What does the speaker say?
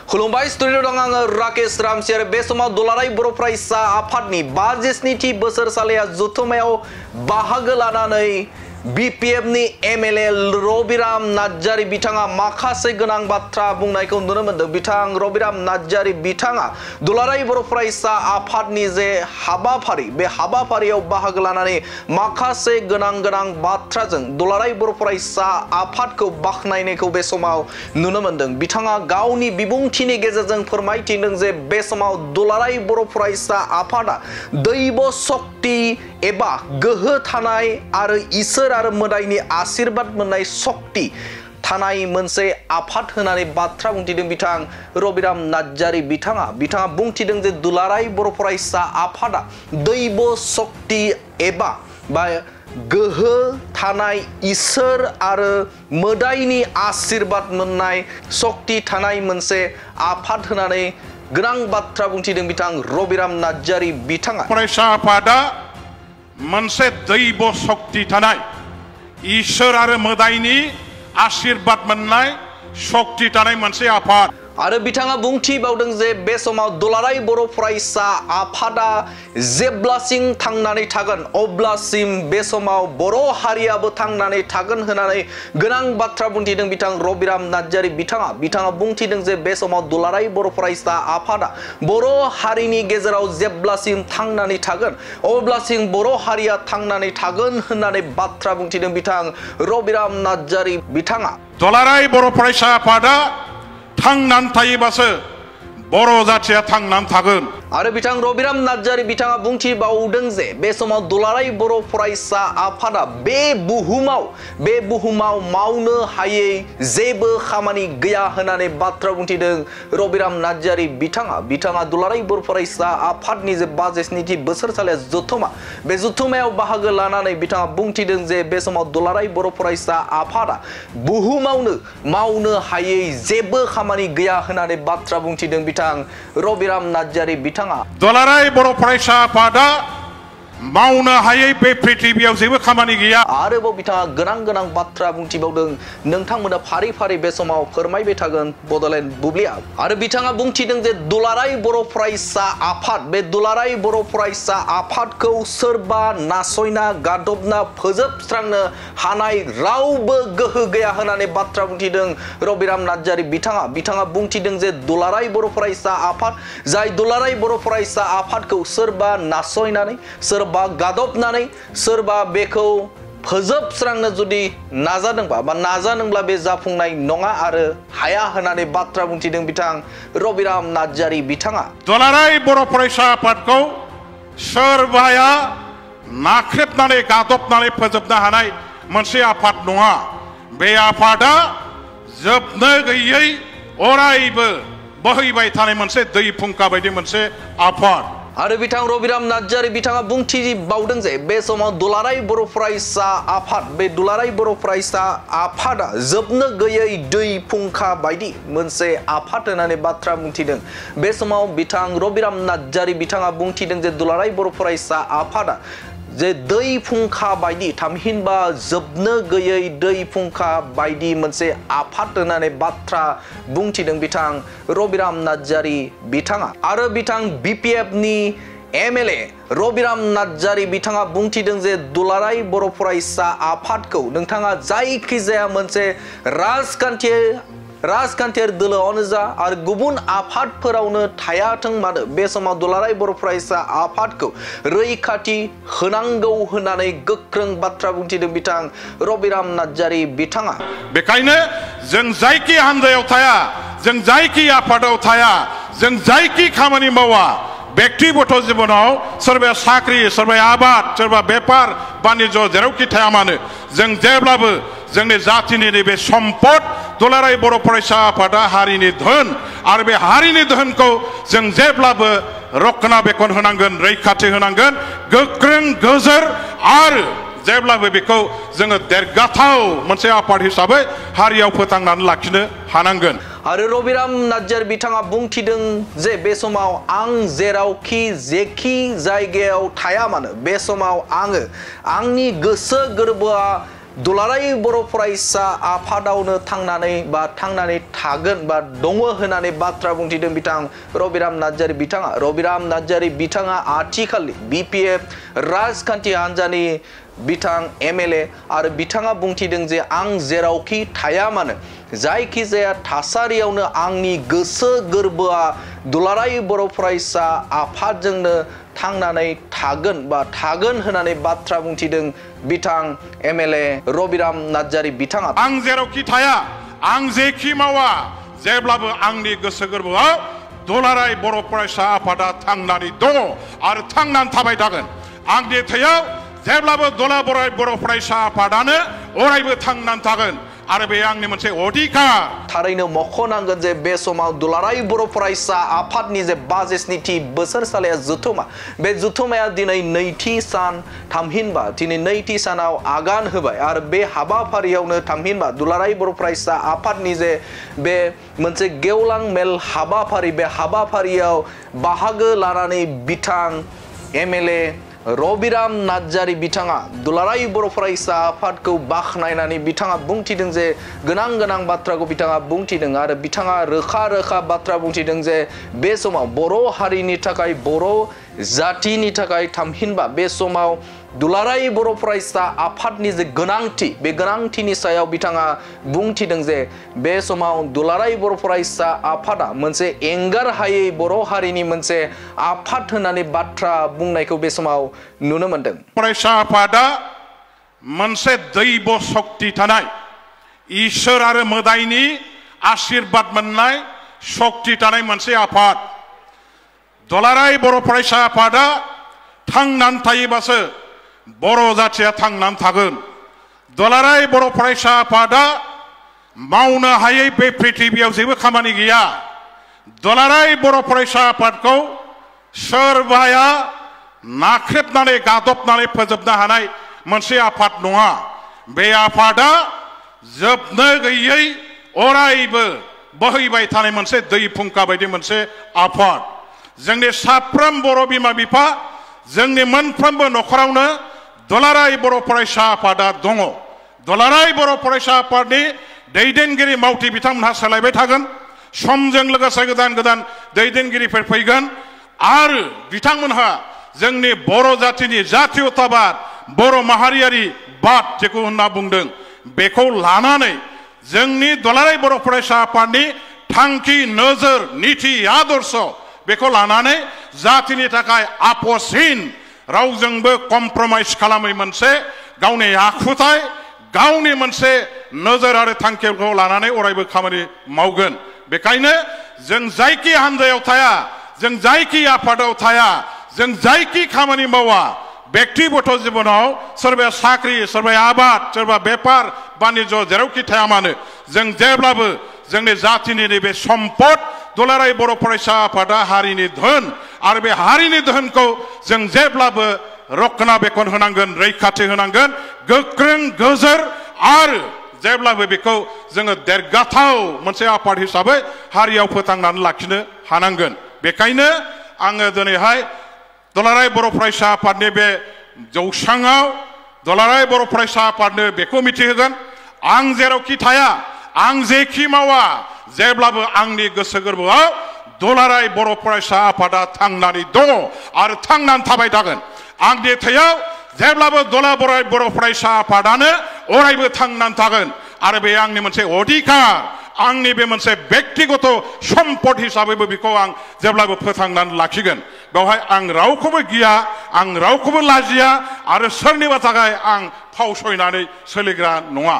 खुलुमबाय स्टुडिअ दं आङो राकेश रामसियार बे समाव दुलाराय बर' फरायसा आफादनि 57थि बोसोरसालिया जथुम्मायाव बाहागो लानानै BPFनि MLA रबिराम नार्जारी बिथाङा माखासे गोनां बाथ्रा बुंनायखौ नुनो मोनदों। बिथां रबिराम नार्जारी बिथाङा दुलाराय बर' फरायसा आफादनि जे हाबाफारि बे हाबाफारियाव बाहागो लानानै माखासे गोनां बाथ्राजों दुलाराय बर' फरायसा आफादखौ बाख्नायनायखौ बे समाव नुनो मोनदों। बिथाङा गावनि बिबुंथिनि गेजेरजों फोरमायथिदों जे बे समाव दुलाराय बर' फरायसा आफादा दैब शक्ति एबा गोहो थानाय आरो इसोर आरो मोदायनि आशीर्बाद मोननाय शक्ति थानाय मोनसे आफाद होनानै बाथ्रा बुंथिदों। बिथां रबिराम नार्जारी बिथाङा बुंथिदों जे दुलाराय बर' फरायसा आफादा दैब शक्ति एबा गोहो थानाय इसोर आरो मोदायनि आशीर्बाद मोननाय शक्ति थानाय मोनसे आफाद होनानै गोनां बाथ्रा बुंथिदों। बिथां रबिराम नार्जारी बिथाङा फरायसा आफादा मोनसे दैब शक्ति थानाय इसोर आरो मोदायनि आशीर्बाद मोननाय शक्ति थानाय मोनसे आफाद आरो बिथाङा बुंथिबावदों जे बे समाव दुलाराय बर' फरायसा आफादा जेब्लासिम थांनानै थागोन अब्लासिम बे समाव बर' हारियाबो थांनानै थागोन होननानै गोनां बाथ्रा बुंथिदों। बिथां रबिराम नार्जारी बिथाङा बुंथिदों जे बे समाव दुलाराय बर' फरायसा आफादा बर' हारिनि गेजेराव जेब्लासिम थांनानै थागोन अब्लासिम बर' हारिया थांनानै थागोन होननानै बाथ्रा बुंथिदों। बिथां रबिराम नार्जारी बिथाङा दुलाराय बर' फरायसा आफादा थांनानै थायोबासो बर' जाथिया थांनानै थागोन आरो बिथां रबिराम नार्जारी बिथाङा बुंथिबावदों जे बे समाव दुलाराय बर' फरायसा आफादा बे बुहुमाव मावनो हायै जेबो खामानि गैया होननानै बाथ्रा बुंथिदों। रबिराम नार्जारी बिथाङा दुलाराय बर' फरायसा आफादनि जे 57थि बोसोरसालिया जथुम्मा बे जथुम्मायाव बाहागो लानानै बिथाङा बुंथिदों जे बे समाव दुलाराय बर' फरायसा आफादा बुहुमावनो मावनो हायै जेबो खामानि गैया होननानै बाथ्रा बुंथिदों। बिथां रबिराम नार्जारी दुलाराय बर' फरायसा आफादा मावनो हायै बे पृथिबियाव जेबो खामानि गैया। आरोबाव बिथाङा गोनां बाथ्रा बुंथिबावदों। नोंथांमोना फारि बे समाव फोरमायबाय थागोन बडलेण्ड बुब्लिया आरो बिथाङा बुंथिदों जे दुलाराय बर' फरायसा आफाद बे दुलाराय बर' फरायसा आफादखौ सोरबा नासयना गादबना फोजोबस्रांनो हानाय रावबो गोहो गैया होननानै बाथ्रा बुंथिदों। रबिराम नार्जारी बिथाङा बुंथिदों जे दुलाराय बर' फरायसा आफाद जाय दुलाराय बर' फरायसा आफादखौ सोरबा नासयनानै सोरबा गादबनानै सोरबा बेखौ फोजोबस्रांनो जुदि नाजादोंब्ला बे जाफुंनाय नङा आरो हाया होननानै बाथ्रा बुंथिदों। बिथां रबिराम नार्जारी बिथाङा दुलाराय बर' फरायसा आफादखौ सोरबाया नाख्रेबनानै गादबनानै फोजोबनो हानाय मोनसे आफाद नङा। बे आफादा जोबनो गैयै अरायबो बोहैबाय थानाय मोनसे दै फुंखा बायदि मोनसे आफाद आरो बिथां रबिराम नार्जारी बिथाङा बुंथिबावदों जे बे समाव दुलाराय बर' फरायसा आफाद बे दुलाराय बर' फरायसा आफादा जोबनो गैयै दै फुंखा बायदि मोनसे आफाद होननानै बाथ्रा बुंथिदों। बे समाव बिथां रबिराम नार्जारी बिथाङा बुंथिदों जे दुलाराय बर' फरायसा आफादा जे दै फुंखा बायदि थामहिनबा जोबनो गैयै दै फुंखा बायदि मोनसे आफाद होननानै बाथ्रा बुंथिदों। बिथां रबिराम नार्जारी बिथाङा आरो बिथां BPFनि MLA रबिराम नार्जारी बिथाङा बुंथिदों जे दुलाराय बर' फरायसा आफादखौ नोंथाङा जायखिजाया मोनसे राजखान्थियारि दोलोआवनो जा आरो गुबुन आफादफोरावनो थायाथों मानो बे समाव दुलाराय बर' फरायसा आफादखौ रैखाथि होनांगौ होननानै गोख्रों बाथ्रा बुंथिदों। बिथां रबिराम नार्जारी बिथाङा बेखायनो जों जायखि हान्जायाव थाया जों जायखि आफादाव थाया जों जायखि खामानि मावा व्यक्तिगत जीवनाव सोरबाया साख्रि सोरबाया आबाद सोरबा बेपार बानिज्य जेरावखि थाया मानो जों जेब्लाबो जोंनि जातिनि नैबे सम्पद दुलाराय बर' फरायसा आफादा हारिनि धोन आरो बे हारिनि धोनखौ जों जेब्लाबो रक्षणाबेक्षण होनांगोन रैखाथि होनांगोन गोख्रों गोजोर आरो जेब्लाबो बेखौ जोङो देरगाथाव मोनसे आफाद हिसाबै हारियाव फोथांनानै लाखिनो हानांगोन। आरो रबिराम नार्जारी बिथाङा बुंथिदों जे बे समाव आं जेरावखि जेखि जायगायाव थाया मानो बे समाव आङो आंनि गोसो गोरबोआ दुलाराय बर' फरायसा आफादावनो थांनानै थागोन बा दङ होननानै बाथ्रा बुंथिदों बिथां रबिराम नार्जारी बिथाङा। रबिराम नार्जारी बिथाङा आथिखालनि BPF राजखान्थि हान्जानि बिथां MLA आरो बिथाङा बुंथिदों जे आं जेरावखि थाया मानो जायखिजाया थासारियावनो आंनि गोसो गोरबोआ दुलाराय बर' फरायसा आफादजोंनो थांनानै थागोन होननानै बाथ्रा बुंथिदों बिथां MLA रबिराम नार्जारी बिथाङा। आं जेरावखि थाया आं जेखि मावा जेब्लाबो आंनि गोसो गोरबोआव दुलाराय बर' फरायसा आफादा थांनानै दङ आरो थांनानै थाबाय थागोन। आंनि थैयाव जेब्लाबो दुलाराय बर' फरायसा आफादानो अरायबो थांनानै थागोन आरो बे आंनि मोनसे अधिकार। थारैनो मख'नांगोन जे बे समाव दुलाराय बर' फरायसा आफादनि जे 62थि बोसोरसालिया जुथुमा बे जुथुमाया दिनै नैथि सान थामहिनबा दिनै नैथि सानाव आगान होबाय आरो बे हाबाफारियावनो थामहिनबा दुलाराय बर' फरायसा आफादनि जे बे मोनसे गेवलां मेल हाबाफारि बे हाबाफारियाव बाहागो लानानै बिथां MLA रबिराम नार्जारी बिथाङा दुलाराय बर' फरायसा आफादखौ बाखनायनानै बिथाङा बुंथिदों जे गोनां बाथ्राखौ बिथाङा बुंथिदों आरो बिथाङा रोखा बाथ्रा बुंथिदों जे बे समाव बर' हारिनि थाखाय बर' जातिनि थाखाय थामहिनबा बे समाव दुलाराय बर' फरायसा आफादनि जे गोनांथि बे गोनांथिनि सायाव बिथाङा बुंथिदों जे बे समाव दुलाराय बर' फरायसा आफादा मोनसे एंगार हायै बर' हारिनि मोनसे आफाद होननानै बाथ्रा बुंनायखौ बे समाव नुनो मोनदों। फरायसा आफादा मोनसे दैब शक्ति थानाय इसोर आरो मोदायनि आशीर्बाद मोननाय शक्ति थानाय मोनसे आफाद। दुलाराय बर' फरायसा आफादा थांनानै थायोबासो बर' जातिया थांनानै थागोन। दुलाराय बर' फरायसा आफादा मावनो हायै बे पृथिबियाव जेबो खामानि गैया। दुलाराय बर' फरायसा आफादखौ सोरबाया नाख्रेबनानै गादबनानै फोजोबनो हानाय मोनसे आफाद नङा। बे आफादा जोबनो गैयै अरायबो बोहैबाय थानाय मोनसे दै फुंखा बायदि मोनसे आफाद। जोंनि साफ्रोम बर' बिमा बिफा जोंनि मोनफ्रोमबो नखरावनो दुलाराय बर' फरायसा आफादा दङ। दुलाराय बर' फरायसा आफादनि दैदेनगिरि मावथि बिथांमोनहा सोलायबाय थागोन। समजों लोगोसे गोदान दैदेनगिरिफोर फैगोन आरो बिथांमोनहा जोंनि बर' जातिनि जातीयताबाद बर' माहारियारि बाद जेखौ होनना बुंदों बेखौ लानानै जोंनि दुलाराय बर' फरायसा आफादनि थांखि नोजोर नीति आदर्श बेखौ लानानै जातिनि थाखाय आपसहीन रावजोंबो कम्प्रमाइज खालामै मोनसे गावनि आखुथाय गावनि मोनसे नोजोर आरो थांखिखौ लानानै अरायबो खामानि मावगोन। बेखायनो जों जायखि हान्जायाव थाया जों जायखि आफादाव थाया जों जायखि खामानि मावा व्यक्तिगत जीवनाव सोरबाया साख्रि सोरबाया आबाद सोरबा बेपार बानिज्य जेरावखि थाया मानो जों जेब्लाबो जोंनि जातिनि नैबे सम्पद दुलाराय बर' फरायसा आफादा हारिनि धोन आरो बे हारिनि धोनखौ जों जेब्लाबो रक्षणाबेक्षण होनांगोन रैखाथि होनांगोन गोख्रों गोजोर आरो जेब्लाबो बेखौ जोङो देरगाथाव मोनसे आफाद हिसाबै हारियाव फोथांनानै लाखिनो हानांगोन। बेखायनो आङो दिनैहाय दुलाराय बर' फरायसा आफादनि बे जौसाङाव दुलाराय बर' फरायसा आफादनो बेखौ मिथिहोगोन आं जेरावखि थाया आं जेखि मावा जेब्लाबो आंनि गोसो गोरबोआव दुलाराय बर' फरायसा आफादा थांनानै दङ आरो थांनानै थाबाय थागोन। आंनि थैयाव जेब्लाबो दुलाराय बर' फरायसा आफादानो अरायबो थांनानै थागोन आरो बे आंनि मोनसे अधिकार आंनि बे मोनसे व्यक्तिगत सम्पद हिसाबैबो बेखौ आं जेब्लाबो फोथांनानै लाखिगोन। बेवहाय आं रावखौबो गिया आं रावखौबो लाजिया आरो सोरनिबा थाखाय आं फावसयनानै सोलिग्रा नङा।